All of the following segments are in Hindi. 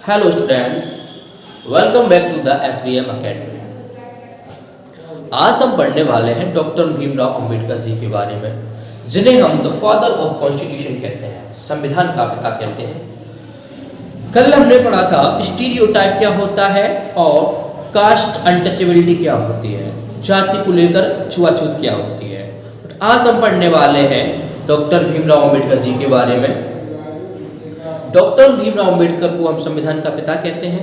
Hello students, welcome back to the SBM Academy। आज हम पढ़ने वाले हैं डॉक्टर भीमराव अंबेडकर जी के बारे में, जिन्हें हम द फादर ऑफ कॉन्स्टिट्यूशन कहते हैं, संविधान का पिता कहते हैं। कल हमने पढ़ा था स्टीरियोटाइप क्या होता है और कास्ट अनटचेबिलिटी क्या होती है, जाति को लेकर छुआछूत क्या होती है। आज हम पढ़ने वाले हैं डॉक्टर भीमराव अंबेडकर जी के बारे में। डॉक्टर भीमराव अंबेडकर को हम संविधान का पिता कहते हैं।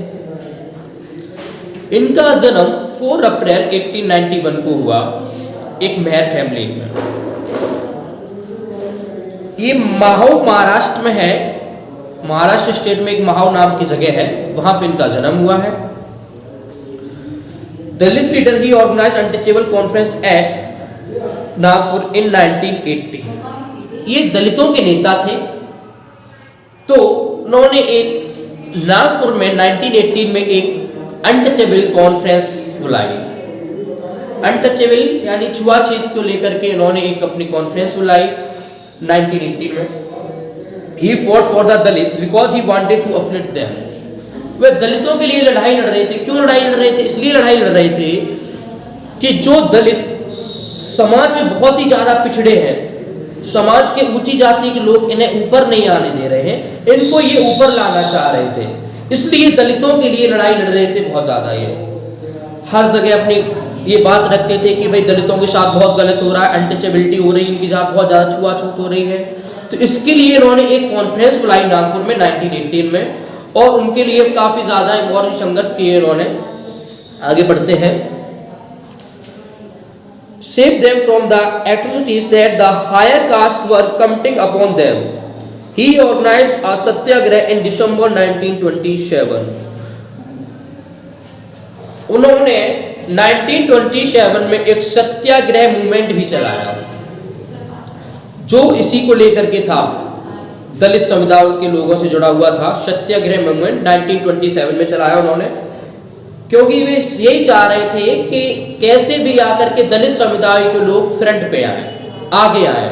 इनका जन्म 4 अप्रैल 1891 को हुआ एक मेहर फैमिली में। ये माहो महाराष्ट्र में है, महाराष्ट्र स्टेट में एक माहो नाम की जगह है, वहां पे इनका जन्म हुआ है। Dalit leader he organise untouchable conference at Nagpur in 1980। ये दलितों के नेता थे, तो उन्होंने एक नागपुर में 1918 में एक अनटचेबल कॉन्फ्रेंस बुलाई। अनटचेबल यानी छुआछूत को लेकर के उन्होंने एक अपनी कॉन्फ्रेंस बुलाई 1918 में। He fought for the Dalit because he wanted to uplift them। वे दलितों के लिए लड़ाई लड़ रहे थे। क्यों लड़ाई लड़ रहे थे? इसलिए लड़ाई लड़ रहे थे कि जो दलित समाज में बहुत ही ज्यादा पिछड़े हैं, समाज के ऊंची जाति के लोग इन्हें ऊपर नहीं आने दे रहे हैं, इनको ये ऊपर लाना चाह रहे थे। इसलिए दलितों के लिए लड़ाई लड़ रहे थे बहुत ज्यादा। ये हर जगह अपनी ये बात रखते थे कि भाई दलितों के साथ बहुत गलत हो रहा है, अनटचेबिलिटी हो रही है, इनके साथ बहुत ज्यादा छुआछूत हो रही है। तो इसके लिए इन्होंने एक कॉन्फ्रेंस बुलाई नागपुर में 1918 में, और उनके लिए काफी ज्यादा और संघर्ष किए इन्होंने। आगे बढ़ते हैं। Save them from the atrocities that the higher caste were committing upon them. He organized a satyagrah in December 1927. उन्होंने 1927 में एक सत्याग्रह मूवमेंट भी चलाया, जो इसी को लेकर के था, दलित समुदाय के लोगों से जुड़ा हुआ था। सत्याग्रह मूवमेंट 1927 में चलाया उन्होंने, क्योंकि वे यही चाह रहे थे कि कैसे भी आकर के दलित समुदाय के लोग फ्रंट पे आए, आगे आए।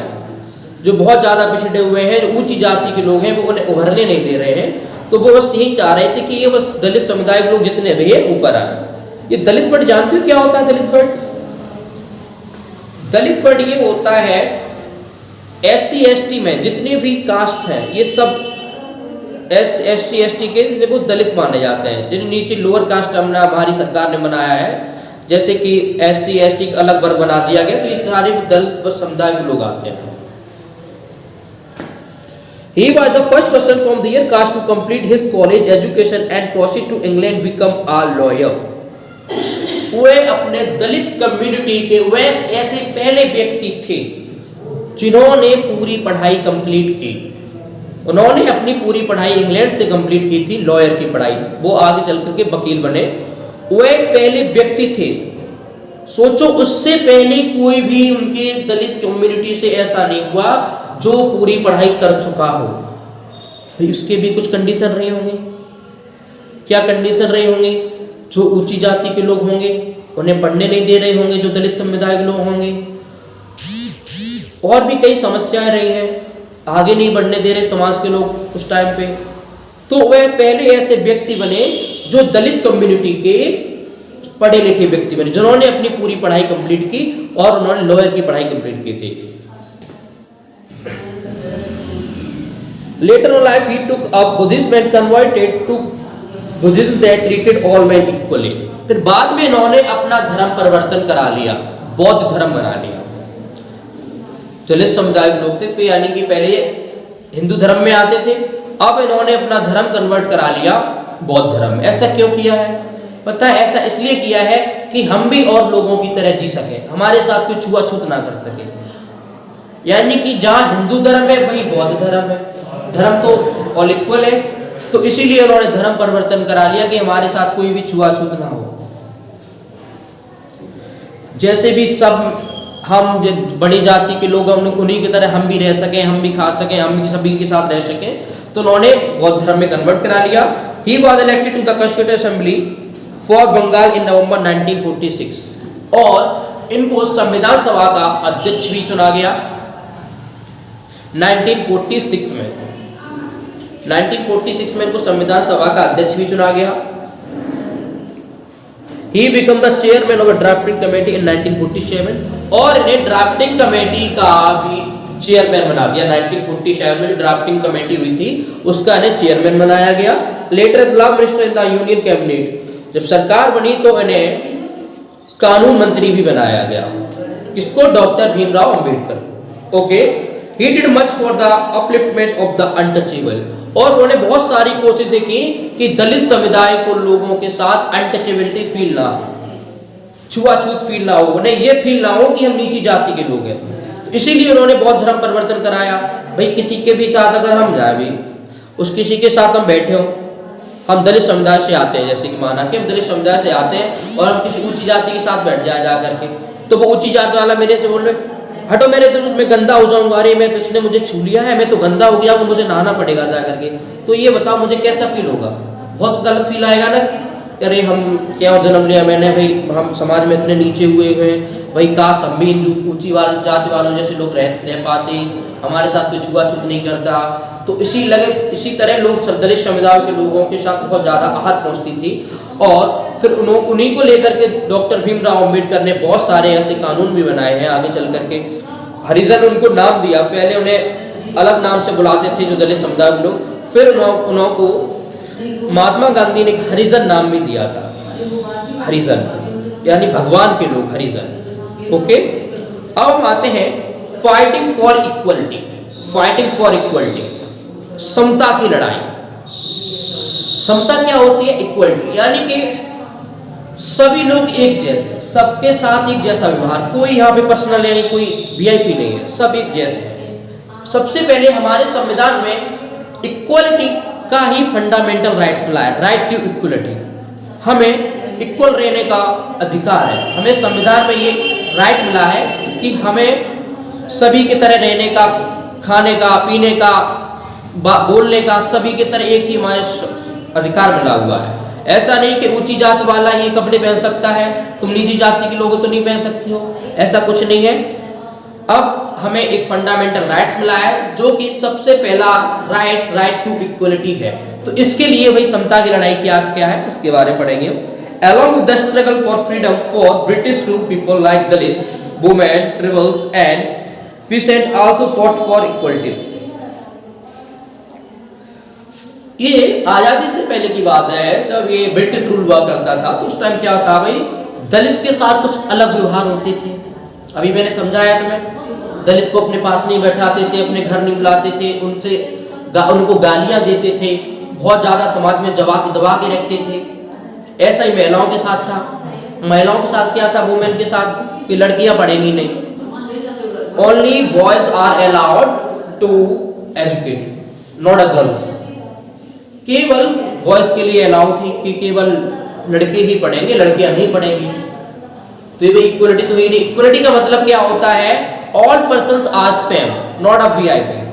जो बहुत ज़्यादा पिछड़े हुए हैं, जो ऊंची जाति के लोग हैं, वो उन्हें उभरने नहीं दे रहे हैं। तो वो बस यही चाह रहे थे कि ये बस दलित समुदाय के लोग जितने भी है ऊपर आए। ये दलित वर्ड जानते हो क्या होता है? दलित वर्ड ये होता है SC ST में जितने भी कास्ट हैं, ये सब SC ST के वो दलित माने जाते हैं। जिन्हें नीचे लोअर कास्ट हमारी सरकार ने बनाया है, जैसे कि SC ST का अलग वर्ग बना दिया गया, तो इस सारे दलित समुदाय के लोग आते हैं। He was the first person from their caste to complete his college education and proceed to England become a lawyer। वे अपने दलित कम्युनिटी के वे ऐसे पहले व्यक्ति थे जिन्होंने पूरी पढ़ाई कंप्लीट की। उन्होंने अपनी पूरी पढ़ाई इंग्लैंड से कंप्लीट की थी, लॉयर की पढ़ाई। वो आगे चल करके वकील बने। वे पहले व्यक्ति थे। सोचो, उससे पहले कोई भी उनके दलित कम्युनिटी से ऐसा नहीं हुआ जो पूरी पढ़ाई कर चुका हो। भाई उसके भी कुछ कंडीशन रहे होंगे। क्या कंडीशन रहे होंगे? जो ऊंची जाति के लोग होंगे उन्हें पढ़ने नहीं दे रहे होंगे, जो दलित समुदाय के लोग होंगे। और भी कई समस्याएं रही हैं, आगे नहीं बढ़ने दे रहे समाज के लोग उस टाइम पे। तो वह पहले ऐसे व्यक्ति बने जो दलित कम्युनिटी के पढ़े लिखे व्यक्ति बने, जिन्होंने अपनी पूरी पढ़ाई कंप्लीट की और उन्होंने लॉयर की पढ़ाई कंप्लीट की थी। Later in life he took up Buddhism and converted to Buddhism that treated all men equally। फिर बाद में इन्होंने अपना धर्म परिवर्तन करा लिया, बौद्ध धर्म बना लिया। दलित समुदाय के लोग थे, फिर यानी कि पहले हिंदू धर्म में आते थे, अब इन्होंने अपना धर्म कन्वर्ट करा लिया बौद्ध धर्म में। ऐसा क्यों किया है? पता है, ऐसा इसलिए किया है कि हम भी और लोगों की तरह जी सके, हमारे साथ कोई छुआछूत ना कर सके। यानी कि जहाँ हिंदू धर्म है वहीं बौद्ध धर्म है, धर्म तो ऑल इक्वल है। तो इसीलिए उन्होंने धर्म परिवर्तन करा लिया कि हमारे साथ कोई भी छुआछूत ना हो। जैसे भी सब हम बड़ी जाति के लोग उन्हीं की तरह हम भी रह सकें, हम भी खा सकें, हम भी सभी के साथ रह सकें, तो उन्होंने बौद्ध धर्म में कन्वर्ट करा लिया। He was elected to the Constituent Assembly for Bengal in November 1946 और इनको संविधान सभा का अध्यक्ष भी चुना गया 1946 में। 1946 में इनको संविधान सभा का अध्यक्ष भी चुना गया। He become the chairman of drafting committee in 1947 और इन्हें ड्राफ्टिंग कमेटी का भी चेयरमैन बना दिया। 1947 में जो ड्राफ्टिंग कमेटी हुई थी उसका इन्हें चेयरमैन बनाया गया। Later as law minister in the union cabinet, जब सरकार बनी तो इन्हें कानून मंत्री भी बनाया गया। किसको? Doctor Bhimrao Ambedkar. Okay, he did much for the upliftment of the untouchable, और उन्होंने बहुत सारी कोशिशें की कि दलित समुदाय को लोगों के साथ अनटचेबिलिटी फील ना हो, छुआछूत फील ना हो, उन्हें ये फील ना हो कि हम नीची जाति के लोग हैं। तो इसीलिए उन्होंने बहुत धर्म परिवर्तन कराया। भाई किसी के भी साथ अगर हम जाए भी, उस किसी के साथ हम बैठे हो, हम दलित समुदाय से आते हैं, जैसे कि माना कि हम दलित समुदाय से आते हैं और हम किसी ऊंची जाति के साथ बैठ जाए जा करके, तो वो ऊंची जाति वाला मेरे से बोल रहे हटो मेरे तो उसमें गंदा हो जाऊंगा, अरे मैं तो उसने मुझे छू लिया है, मैं तो गंदा हो गया हूँ, मुझे नहाना पड़ेगा जा करके। तो ये बताओ मुझे कैसा फील होगा? बहुत गलत फील आएगा ना, अरे हम क्या जन्म लिया मैंने, भाई हम समाज में इतने नीचे हुए हैं, भाई काश हम भी ऊंची जाति वालों जैसे लोग रह पाते, हमारे साथ कोई छुआछूत नहीं करता। तो इसी तरह लोग दलित समुदाय के लोगों के साथ बहुत ज़्यादा आहत पहुँचती थी। और फिर उन्हीं को लेकर के डॉक्टर भीमराव अंबेडकर ने बहुत सारे ऐसे कानून भी बनाए हैं आगे चल करके। हरिजन उनको नाम दिया, पहले उन्हें अलग नाम से बुलाते थे जो दलित समुदाय के लोग, फिर उनको महात्मा गांधी ने हरिजन नाम भी दिया था। हरिजन यानी भगवान के लोग, हरिजन। ओके, अब हम आते हैं fighting for equality. Fighting for equality, समता की लड़ाई। समता क्या होती है? इक्वलिटी, यानी कि सभी लोग एक जैसे, सबके साथ एक जैसा व्यवहार, कोई यहाँ पे पर्सनल यानी कोई वीआईपी नहीं है, सब एक जैसे। सबसे पहले हमारे संविधान में इक्वलिटी का ही फंडामेंटल राइट्स मिला है, राइट टू इक्वलिटी। हमें इक्वल रहने का अधिकार है, हमें संविधान में ये राइट मिला है कि हमें सभी की तरह रहने का, खाने का, पीने का, बोलने का, सभी की तरह एक ही हमारे अधिकार मिला हुआ है। ऐसा नहीं कि ऊंची जात वाला ये कपड़े पहन सकता है, तुम नीची जाति के लोग तो नहीं पहन सकते हो, ऐसा कुछ नहीं है। अब हमें एक फंडामेंटल राइट्स मिला है जो कि सबसे पहला राइट्स राइट टू इक्वलिटी है। तो इसके लिए भाई समता की लड़ाई क्या क्या है इसके बारे में पढ़ेंगे। Along with the struggle for freedom for British rule, people like Dalit, women, tribals and peasant also fought for equality. ये आजादी से पहले की बात है, जब ये ब्रिटिश रूल हुआ करता था तो उस टाइम क्या था भाई, दलित के साथ कुछ अलग व्यवहार होते थे। अभी मैंने समझाया तुम्हें, दलित को अपने पास नहीं बैठाते थे, अपने घर नहीं बुलाते थे, उनको गालियां देते थे, बहुत ज़्यादा समाज में दबा के रखते थे। ऐसा ही महिलाओं के साथ था। महिलाओं के साथ क्या था, वुमेन के साथ, कि लड़कियां पढ़ेंगी नहीं, only boys are allowed to educate, not a girls. केवल बॉयज के लिए अलाउ थी कि केवल लड़के ही पढ़ेंगे, लड़कियां नहीं पढ़ेंगी। तो ये इक्वलिटी तो ही नहीं। इक्वलिटी का मतलब क्या होता है, all persons are same, not a VIP.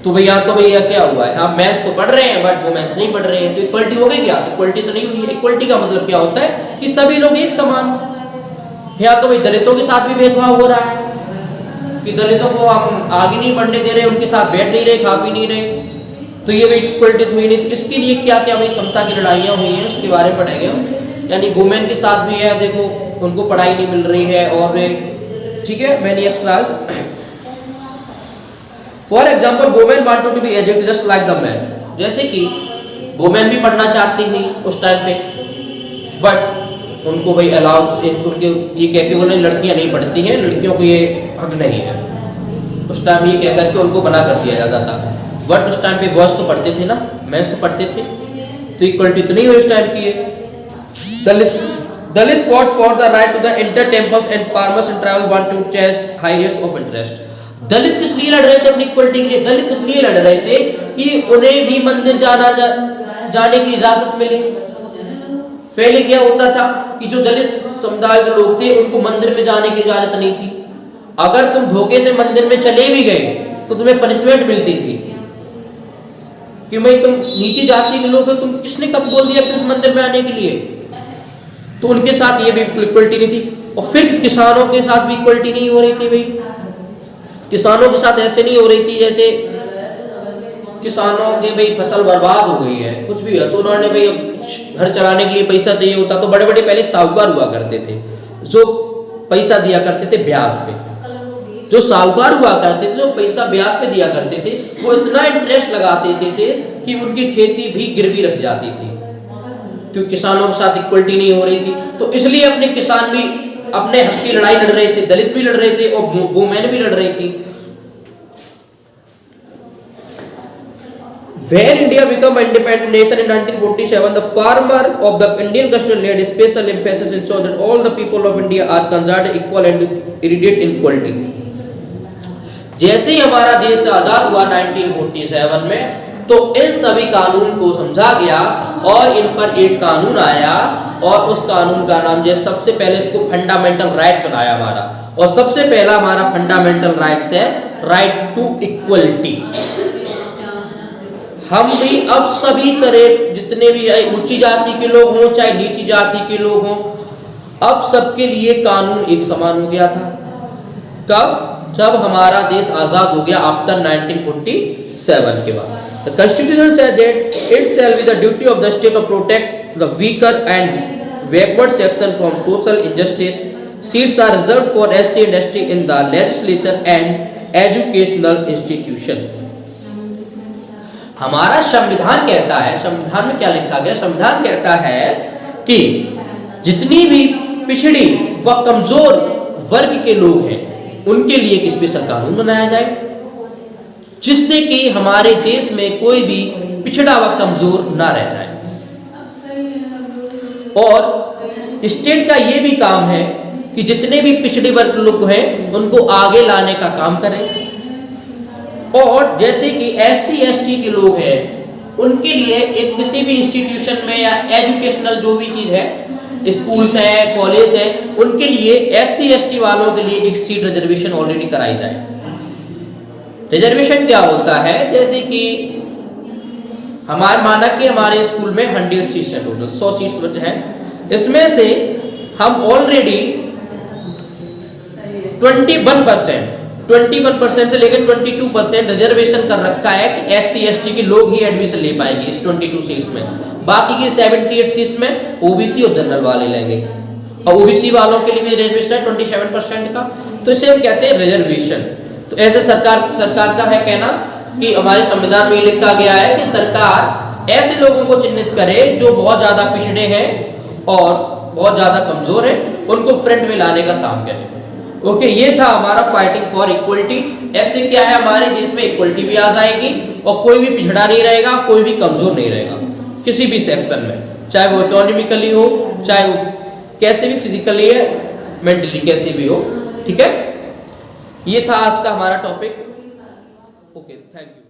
तो भैया क्या हुआ है, हाँ मेंस तो पढ़ रहे हैं बट वुमेन्स नहीं पढ़ रहे हैं, तो इक्वलिटी हो गई क्या? इक्वलिटी तो नहीं हुई है। इक्वलिटी का मतलब क्या होता है कि सभी लोग एक समान। या तो भाई दलितों के साथ भी भेदभाव हो रहा है कि दलितों को हम आगे नहीं बढ़ने दे रहे, उनके साथ बैठ नहीं रहे, खा पी नहीं रहे, तो ये भी इक्वलिटी तो हुई नहीं। तो इसके लिए क्या क्या भाई समता की लड़ाइयाँ हुई हैं उसके बारे में पढ़ेंगे हम। यानी वुमेन के साथ भी है, देखो उनको पढ़ाई नहीं मिल रही है, और ठीक है मैं next class. For example women wanted to be educated just like the man, जैसे कि वुमेन भी पढ़ना चाहती थी उस टाइम पे, बट उनको भाई अलाउ, उनके ये कह के बोले लड़कियां नहीं पढ़ती हैं, लड़कियों को ये हक नहीं है। उस टाइम ये कह करके उनको मना कर दिया जाता था। बट उस टाइम पे बॉयज तो पढ़ते थे ना, मेंस तो पढ़ते थे, तो इक्वलिटी तो नहीं हुई उस टाइम की है। दलित fought for the right to the enter temples and farmers and travel want to chase high rates of interest. दलित किस लिए लड़ रहे थे अपनी इक्वलिटी के लिए? दलित इसलिए लड़ रहे थे कि उन्हें भी मंदिर जाने की इजाजत मिले। पहले क्या होता था कि जो दलित समुदाय के लोग थे उनको मंदिर में जाने की इजाजत नहीं थी। अगर तुम धोखे से मंदिर में चले भी गए तो तुम्हें पनिशमेंट मिलती थी कि भाई तुम नीची जाति के लोग हो, तुम किसने कब बोल दिया कि उस मंदिर में आने के लिए? तो उनके साथ ये भी इक्वलिटी नहीं थी। और फिर किसानों के साथ भी इक्वलिटी नहीं हो रही थी भाई। किसानों के साथ ऐसे नहीं हो रही थी जैसे किसानों के भाई फसल बर्बाद हो गई है, कुछ भी है, तो उन्होंने भाई अब घर चलाने के लिए पैसा चाहिए होता, तो बड़े बड़े पहले साहूकार हुआ करते थे जो पैसा दिया करते थे ब्याज पे। जो साहूकार हुआ करते थे जो पैसा ब्याज पे दिया करते थे, वो इतना इंटरेस्ट लगा देते थे कि उनकी खेती भी गिरवी रख जाती थी, तो किसानों के साथ इक्वलिटी नहीं हो रही थी। तो इसलिए अपने किसान भी अपने हक की लड़ाई लड़ रहे थे, दलित भी लड़ रहे थे और वुमेन भी लड़ रही थी। When India became an independent nation in 1947, the farmer of the Indian constitution laid special emphasis in ensuring that all the people of India are considered equal and immediate inequality. जैसे ही हमारा देश आजाद हुआ 1947 में, तो इन सभी कानून को समझा गया और इन पर एक कानून आया और उस कानून का नाम जैसे सबसे पहले इसको फंडामेंटल राइट्स बनाया हमारा, और सबसे पहला हमारा फंडामेंटल राइट्स है राइट टू इक्वलिटी। हम भी अब सभी तरह जितने भी ऊंची जाति के लोग हों चाहे नीची जाति के लोग हों, अब सबके लिए कानून एक समान हो गया था। कब? जब हमारा देश आजाद हो गया आफ्टर 1947 के बाद। The Constitution says that it shall be the duty of the state to protect the weaker and backward section from social injustice. Seats are reserved for SC and ST in the legislature and educational institution. हमारा संविधान कहता है, संविधान में क्या लिखा गया? संविधान कहता है कि जितनी भी पिछड़ी व कमजोर वर्ग के लोग हैं उनके लिए एक स्पेशल कानून बनाया जाए, जिससे कि हमारे देश में कोई भी पिछड़ा व कमजोर ना रह जाए। और स्टेट का ये भी काम है कि जितने भी पिछड़े वर्ग लोग हैं उनको आगे लाने का काम करें। और जैसे कि SC ST के लोग हैं उनके लिए एक किसी भी इंस्टीट्यूशन में या एजुकेशनल जो भी चीज़ है, स्कूल्स हैं, कॉलेज हैं, उनके लिए SC ST वालों के लिए एक सीट रिजर्वेशन ऑलरेडी कराई जाए। रिजर्वेशन क्या होता है? जैसे कि हमारे माना कि हमारे स्कूल में 100 सीट्स हैं, टोटल 100 सीट्स हैं, इसमें से हम ऑलरेडी 21% से लेकर 22% रिजर्वेशन कर रखा है कि SC ST के लोग ही एडमिशन ले पाएंगे इस 22 सीट्स में। बाकी की 78 सीट्स में OBC और जनरल वाले लेंगे, और OBC वालों के लिए भी रिजर्वेशन है 27% का, तो इसे हम कहते हैं रिजर्वेशन। तो ऐसे सरकार का है कहना कि हमारे संविधान में लिखा गया है कि सरकार ऐसे लोगों को चिन्हित करे जो बहुत ज्यादा पिछड़े हैं और बहुत ज्यादा कमजोर हैं, उनको फ्रंट में लाने का काम करे। ओके, ये था हमारा फाइटिंग फॉर इक्वलिटी। ऐसे क्या है, हमारे देश में इक्वलिटी भी आ जाएगी और कोई भी पिछड़ा नहीं रहेगा, कोई भी कमजोर नहीं रहेगा किसी भी सेक्शन में, चाहे वो इकोनॉमिकली हो, चाहे वो कैसे भी फिजिकली है, मेंटली कैसे भी हो। ठीक है, ये था आज का हमारा टॉपिक। Okay, thank you.